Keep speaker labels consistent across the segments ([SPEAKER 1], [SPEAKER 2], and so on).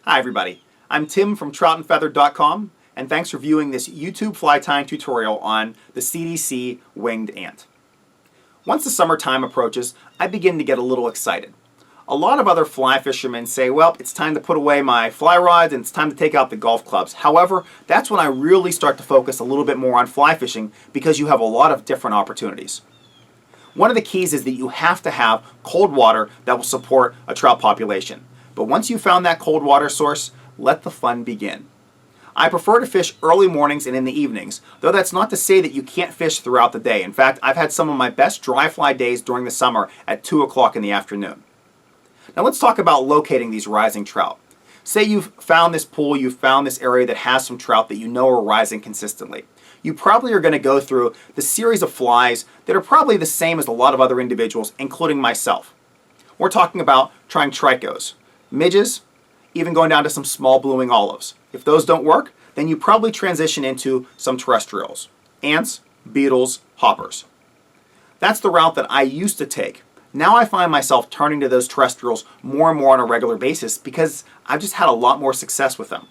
[SPEAKER 1] Hi everybody, I'm Tim from troutandfeather.com, and thanks for viewing this YouTube fly tying tutorial on the CDC winged ant. Once the summertime approaches, I begin to get a little excited. A lot of other fly fishermen say, well, it's time to put away my fly rods and it's time to take out the golf clubs. However, that's when I really start to focus a little bit more on fly fishing because you have a lot of different opportunities. One of the keys is that you have to have cold water that will support a trout population. But once you've found that cold water source, let the fun begin. I prefer to fish early mornings and in the evenings, though that's not to say that you can't fish throughout the day. In fact, I've had some of my best dry fly days during the summer at 2 o'clock in the afternoon. Now let's talk about locating these rising trout. Say you've found this pool, you've found this area that has some trout that you know are rising consistently. You probably are going to go through the series of flies that are probably the same as a lot of other individuals, including myself. We're talking about trying trichos, midges, even going down to some small blooming olives. If those don't work, then you probably transition into some terrestrials, ants, beetles, hoppers. That's the route that I used to take. Now I find myself turning to those terrestrials more and more on a regular basis because I've just had a lot more success with them.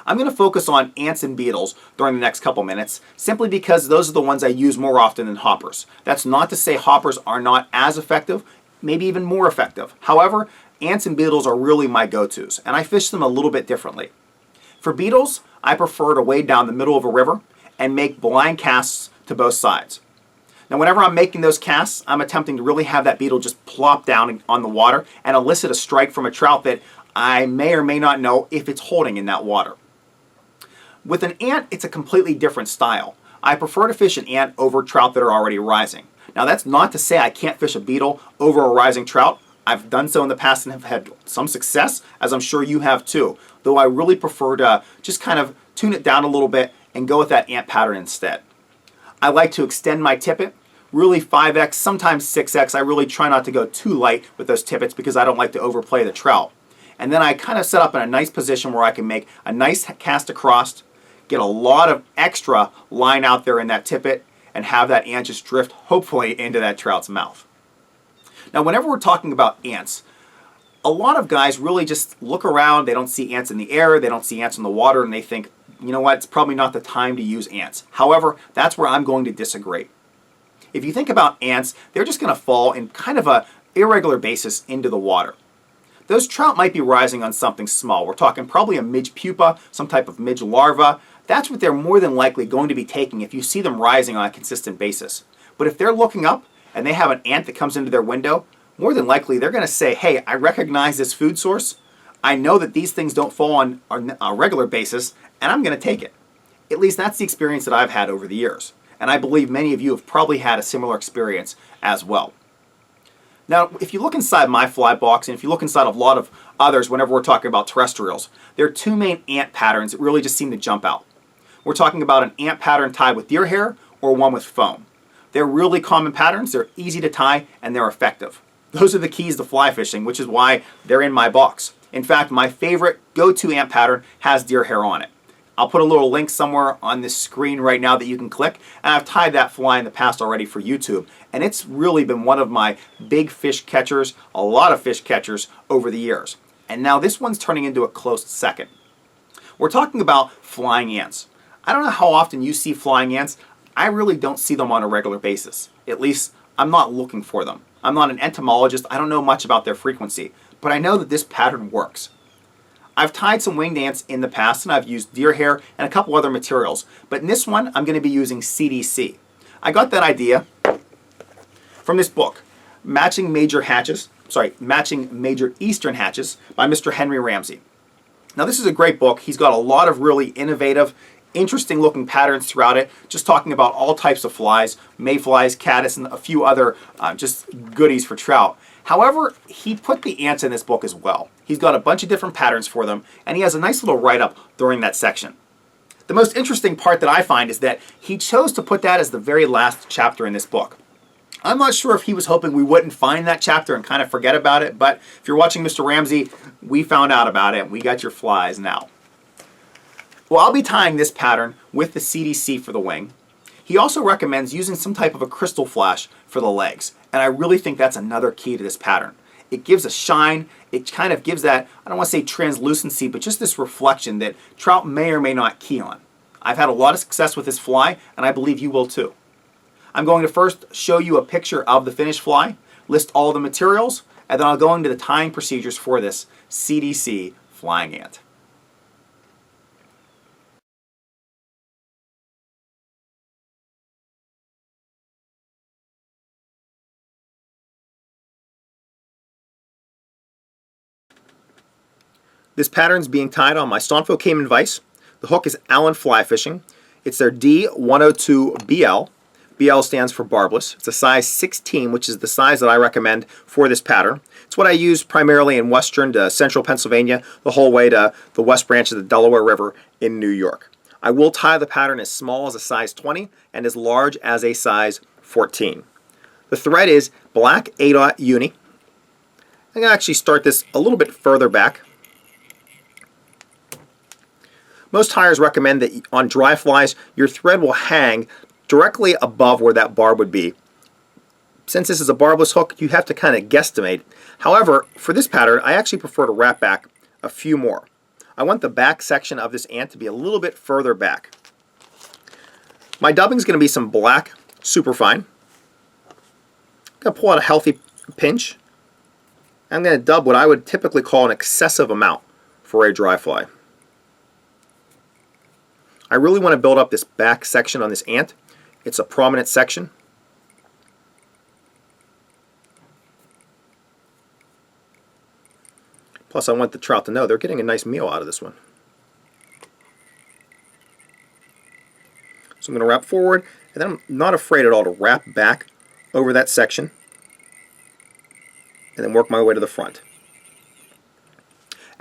[SPEAKER 1] I'm going to focus on ants and beetles during the next couple minutes simply because those are the ones I use more often than hoppers. That's not to say hoppers are not as effective, maybe even more effective. However, ants and beetles are really my go-tos, and I fish them a little bit differently. For beetles, I prefer to wade down the middle of a river and make blind casts to both sides. Now, whenever I'm making those casts, I'm attempting to really have that beetle just plop down on the water and elicit a strike from a trout that I may or may not know if it's holding in that water. With an ant, it's a completely different style. I prefer to fish an ant over trout that are already rising. Now, that's not to say I can't fish a beetle over a rising trout. I've done so in the past and have had some success, as I'm sure you have too, though I really prefer to just kind of tune it down a little bit and go with that ant pattern instead. I like to extend my tippet, really 5x, sometimes 6x. I really try not to go too light with those tippets because I don't like to overplay the trout. And then I kind of set up in a nice position where I can make a nice cast across, get a lot of extra line out there in that tippet, and have that ant just drift, hopefully, into that trout's mouth. Now, whenever we're talking about ants, a lot of guys really just look around, they don't see ants in the air, they don't see ants in the water, and they think, you know what, it's probably not the time to use ants. However, that's where I'm going to disagree. If you think about ants, they're just going to fall in kind of an irregular basis into the water. Those trout might be rising on something small. We're talking probably a midge pupa, some type of midge larva. That's what they're more than likely going to be taking if you see them rising on a consistent basis. But if they're looking up and they have an ant that comes into their window, more than likely they're going to say, hey, I recognize this food source. I know that these things don't fall on a regular basis, and I'm going to take it. At least that's the experience that I've had over the years. And I believe many of you have probably had a similar experience as well. Now, if you look inside my fly box, and if you look inside a lot of others whenever we're talking about terrestrials, there are two main ant patterns that really just seem to jump out. We're talking about an ant pattern tied with deer hair or one with foam. They're really common patterns, they're easy to tie, and they're effective. Those are the keys to fly fishing, which is why they're in my box. In fact, my favorite go-to ant pattern has deer hair on it. I'll put a little link somewhere on this screen right now that you can click, and I've tied that fly in the past already for YouTube, and it's really been one of my big fish catchers, a lot of fish catchers over the years. And now this one's turning into a close second. We're talking about flying ants. I don't know how often you see flying ants. I really don't see them on a regular basis. At least, I'm not looking for them. I'm not an entomologist. I don't know much about their frequency, but I know that this pattern works. I've tied some winged ants in the past, and I've used deer hair and a couple other materials, but in this one, I'm going to be using CDC. I got that idea from this book, Matching Major Eastern Hatches by Mr. Henry Ramsay. Now, this is a great book. He's got a lot of really innovative, interesting looking patterns throughout it, just talking about all types of flies, mayflies, caddis, and a few other just goodies for trout. However, he put the ants in this book as well. He's got a bunch of different patterns for them, and he has a nice little write-up during that section. The most interesting part that I find is that he chose to put that as the very last chapter in this book. I'm not sure if he was hoping we wouldn't find that chapter and kind of forget about it, but if you're watching Mr. Ramsay, we found out about it, and we got your flies now. Well, I'll be tying this pattern with the CDC for the wing. He also recommends using some type of a crystal flash for the legs, and I really think that's another key to this pattern. it gives a shine. It kind of gives that, I don't want to say translucency, but just this reflection that trout may or may not key on. I've had a lot of success with this fly, and I believe you will too. I'm going to first show you a picture of the finished fly, list all the materials, and then I'll go into the tying procedures for this CDC Flying Ant. This pattern is being tied on my Stonfo Cayman vise. The hook is Allen Fly Fishing. It's their D102BL. BL stands for barbless. It's a size 16, which is the size that I recommend for this pattern. It's what I use primarily in western to central Pennsylvania, the whole way to the west branch of the Delaware River in New York. I will tie the pattern as small as a size 20 and as large as a size 14. The thread is black 8/0 uni. I'm going to actually start this a little bit further back. Most tiers recommend that on dry flies, your thread will hang directly above where that barb would be. Since this is a barbless hook, you have to kind of guesstimate. However, for this pattern, I actually prefer to wrap back a few more. I want the back section of this ant to be a little bit further back. My dubbing is going to be some black superfine. I'm going to pull out a healthy pinch. I'm going to dub what I would typically call an excessive amount for a dry fly. I really want to build up this back section on this ant. It's a prominent section. Plus, I want the trout to know they're getting a nice meal out of this one. So I'm going to wrap forward, and then I'm not afraid at all to wrap back over that section, and then work my way to the front.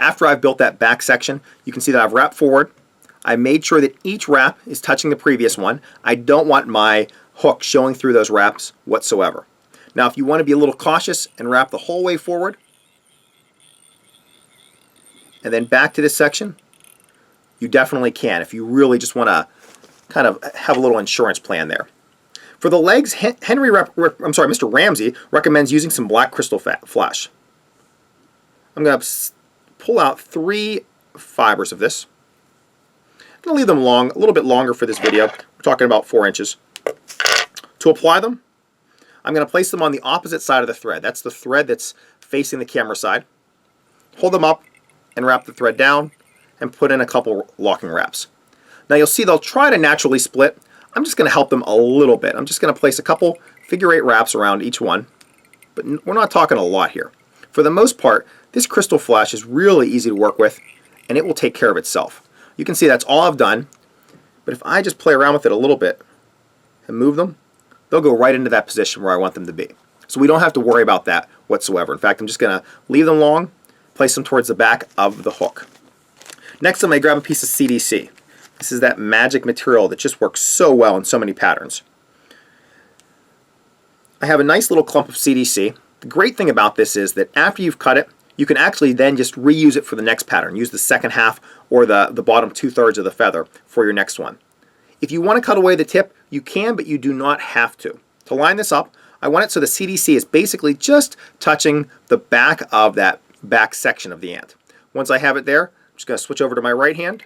[SPEAKER 1] After I've built that back section, you can see that I've wrapped forward. I made sure that each wrap is touching the previous one. I don't want my hook showing through those wraps whatsoever. Now, if you want to be a little cautious and wrap the whole way forward, and then back to this section, you definitely can if you really just want to kind of have a little insurance plan there. For the legs, Mr. Ramsay recommends using some black crystal flash. I'm going to pull out 3 fibers of this. I'm going to leave them long, a little bit longer for this video. We're talking about 4 inches. To apply them, I'm going to place them on the opposite side of the thread. That's the thread that's facing the camera side. Hold them up and wrap the thread down and put in a couple locking wraps. Now you'll see they'll try to naturally split. I'm just going to help them a little bit. I'm just going to place a couple figure-8 wraps around each one, but we're not talking a lot here. For the most part, this crystal flash is really easy to work with, and it will take care of itself. You can see that's all I've done, but if I just play around with it a little bit and move them, they'll go right into that position where I want them to be. So we don't have to worry about that whatsoever. In fact, I'm just going to leave them long, place them towards the back of the hook. Next, I'm going to grab a piece of CDC. This is that magic material that just works so well in so many patterns. I have a nice little clump of CDC. The great thing about this is that after you've cut it, you can actually then just reuse it for the next pattern. Use the second half or the bottom 2/3 of the feather for your next one. If you want to cut away the tip, you can, but you do not have to. To line this up, I want it so the CDC is basically just touching the back of that back section of the ant. Once I have it there, I'm just going to switch over to my right hand,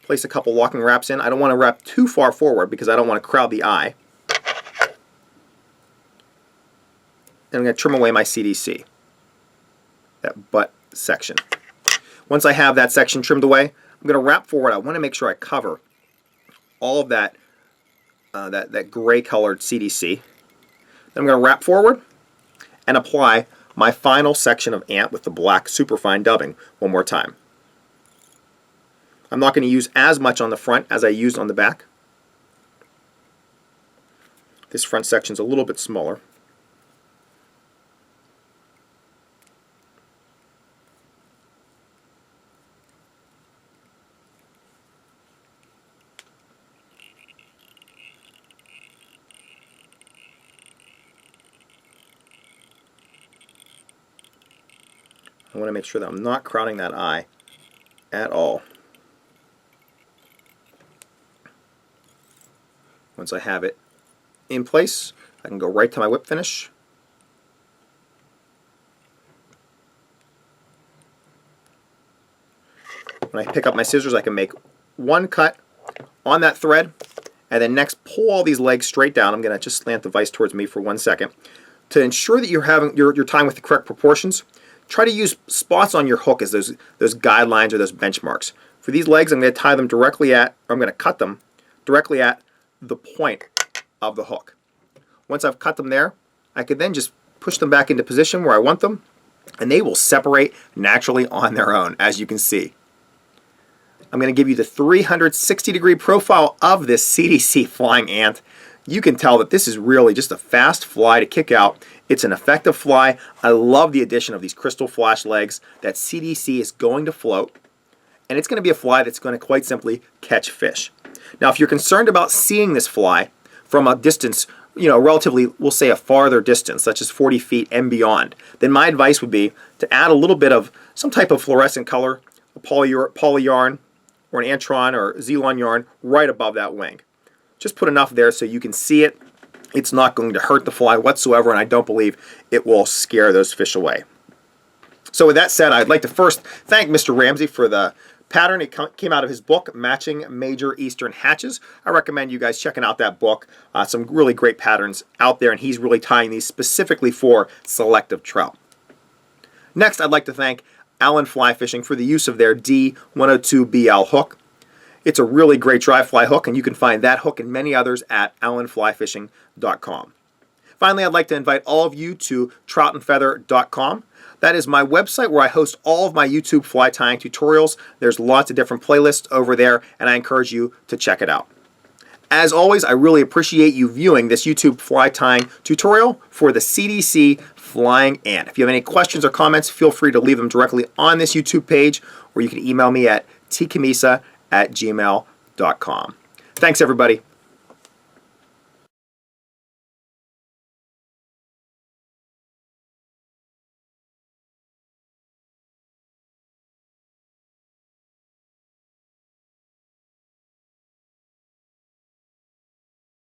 [SPEAKER 1] place a couple locking wraps in. I don't want to wrap too far forward because I don't want to crowd the eye. And I'm going to trim away my CDC, that butt section. Once I have that section trimmed away, I'm going to wrap forward. I want to make sure I cover all of that that gray colored CDC. Then I'm going to wrap forward and apply my final section of ant with the black superfine dubbing one more time. I'm not going to use as much on the front as I used on the back. This front section's a little bit smaller. I want to make sure that I'm not crowding that eye at all. Once I have it in place, I can go right to my whip finish. when I pick up my scissors, I can make one cut on that thread, and then next pull all these legs straight down. I'm going to just slant the vise towards me for 1 second. To ensure that you're tying with the correct proportions, try to use spots on your hook as those guidelines or those benchmarks. For these legs, I'm going to tie them directly at, or I'm going to cut them directly at the point of the hook. Once I've cut them there, I could then just push them back into position where I want them, and they will separate naturally on their own, as you can see. I'm going to give you the 360-degree profile of this CDC Flying Ant. You can tell that this is really just a fast fly to kick out. It's an effective fly. I love the addition of these crystal flash legs that CDC is going to float, and it's going to be a fly that's going to quite simply catch fish. Now, if you're concerned about seeing this fly from a distance, relatively, we'll say a farther distance, such as 40 feet and beyond, then my advice would be to add a little bit of some type of fluorescent color, a poly yarn, or an Antron or Zelon yarn right above that wing. Just put enough there so you can see it. It's not going to hurt the fly whatsoever, and I don't believe it will scare those fish away. So with that said, I'd like to first thank Mr. Ramsay for the pattern. It came out of his book, Matching Major Eastern Hatches. I recommend you guys checking out that book. Some really great patterns out there, and he's really tying these specifically for selective trout. Next, I'd like to thank Allen Fly Fishing for the use of their D102BL hook. It's a really great dry fly hook, and you can find that hook and many others at allenflyfishing.com. Finally, I'd like to invite all of you to troutandfeather.com. That is my website where I host all of my YouTube fly tying tutorials. There's lots of different playlists over there, and I encourage you to check it out. As always, I really appreciate you viewing this YouTube fly tying tutorial for the CDC Flying Ant. If you have any questions or comments, feel free to leave them directly on this YouTube page, or you can email me at tcammisa@gmail.com. Thanks, everybody.